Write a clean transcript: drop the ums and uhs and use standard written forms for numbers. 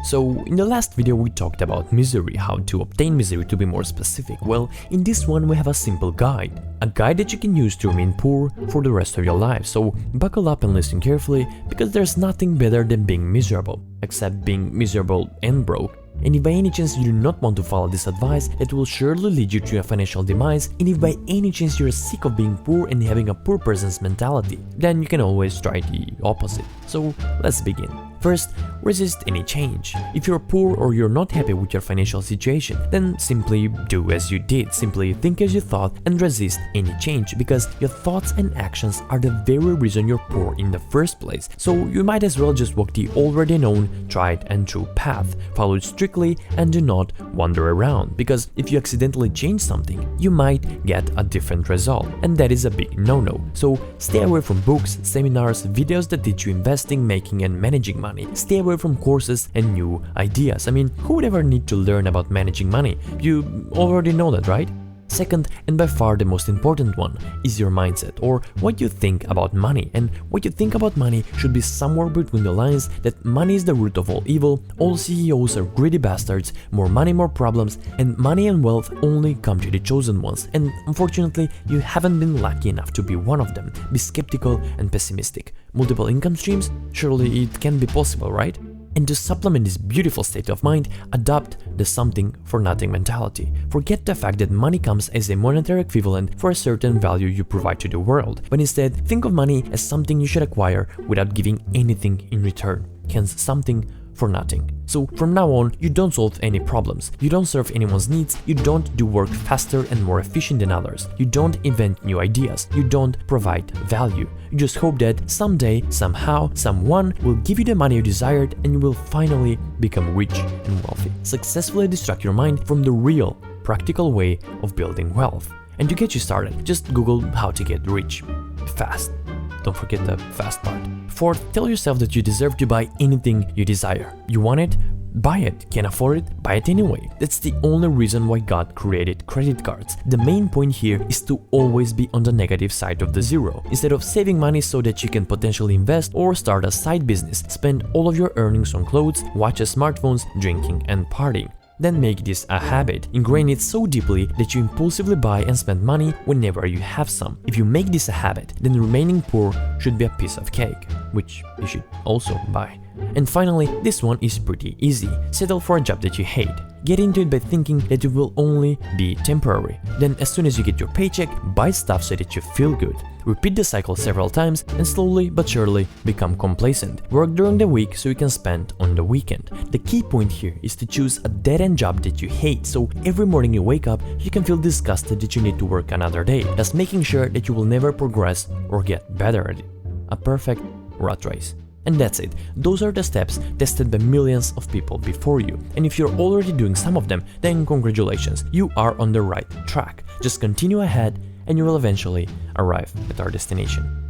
So in the last video we talked about misery, how to obtain misery to be more specific. Well, in this one we have a simple guide. A guide that you can use to remain poor for the rest of your life. So buckle up and listen carefully, because there's nothing better than being miserable, except being miserable and broke. And if by any chance you do not want to follow this advice, that will surely lead you to a financial demise, and if by any chance you're sick of being poor and having a poor person's mentality, then you can always try the opposite. So let's begin. First, resist any change. If you're poor or you're not happy with your financial situation, then simply do as you did, simply think as you thought and resist any change, because your thoughts and actions are the very reason you're poor in the first place. So you might as well just walk the already known, tried and true path, follow it strictly and do not wander around, because if you accidentally change something, you might get a different result, and that is a big no-no. So stay away from books, seminars, videos that teach you investing, making and managing money. Stay away from courses and new ideas. I mean, who would ever need to learn about managing money? You already know that, right? Second, and by far the most important one, is your mindset, or what you think about money. And what you think about money should be somewhere between the lines that money is the root of all evil, all CEOs are greedy bastards, more money, more problems, and money and wealth only come to the chosen ones. And unfortunately, you haven't been lucky enough to be one of them. Be skeptical and pessimistic. Multiple income streams? Surely it can be possible, right? And to supplement this beautiful state of mind, adopt the something for nothing mentality. Forget the fact that money comes as a monetary equivalent for a certain value you provide to the world, but instead think of money as something you should acquire without giving anything in return, hence something for nothing. So from now on, you don't solve any problems, you don't serve anyone's needs, you don't do work faster and more efficient than others, you don't invent new ideas, you don't provide value. You just hope that someday, somehow, someone will give you the money you desired and you will finally become rich and wealthy. Successfully distract your mind from the real, practical way of building wealth. And to get you started, just Google how to get rich fast. Don't forget the fast part. Fourth, tell yourself that you deserve to buy anything you desire. You want it? Buy it. Can't afford it? Buy it anyway. That's the only reason why God created credit cards. The main point here is to always be on the negative side of the zero. Instead of saving money so that you can potentially invest or start a side business, spend all of your earnings on clothes, watches, smartphones, drinking and partying. Then make this a habit. Ingrain it so deeply that you impulsively buy and spend money whenever you have some. If you make this a habit, then remaining poor should be a piece of cake, which you should also buy. And finally, this one is pretty easy. Settle for a job that you hate. Get into it by thinking that it will only be temporary. Then as soon as you get your paycheck, buy stuff so that you feel good. Repeat the cycle several times and slowly but surely become complacent. Work during the week so you can spend on the weekend. The key point here is to choose a dead-end job that you hate, so every morning you wake up, you can feel disgusted that you need to work another day, thus making sure that you will never progress or get better at it. A perfect rat race. And that's it. Those are the steps tested by millions of people before you. And if you're already doing some of them, then congratulations, you are on the right track. Just continue ahead and you will eventually arrive at our destination.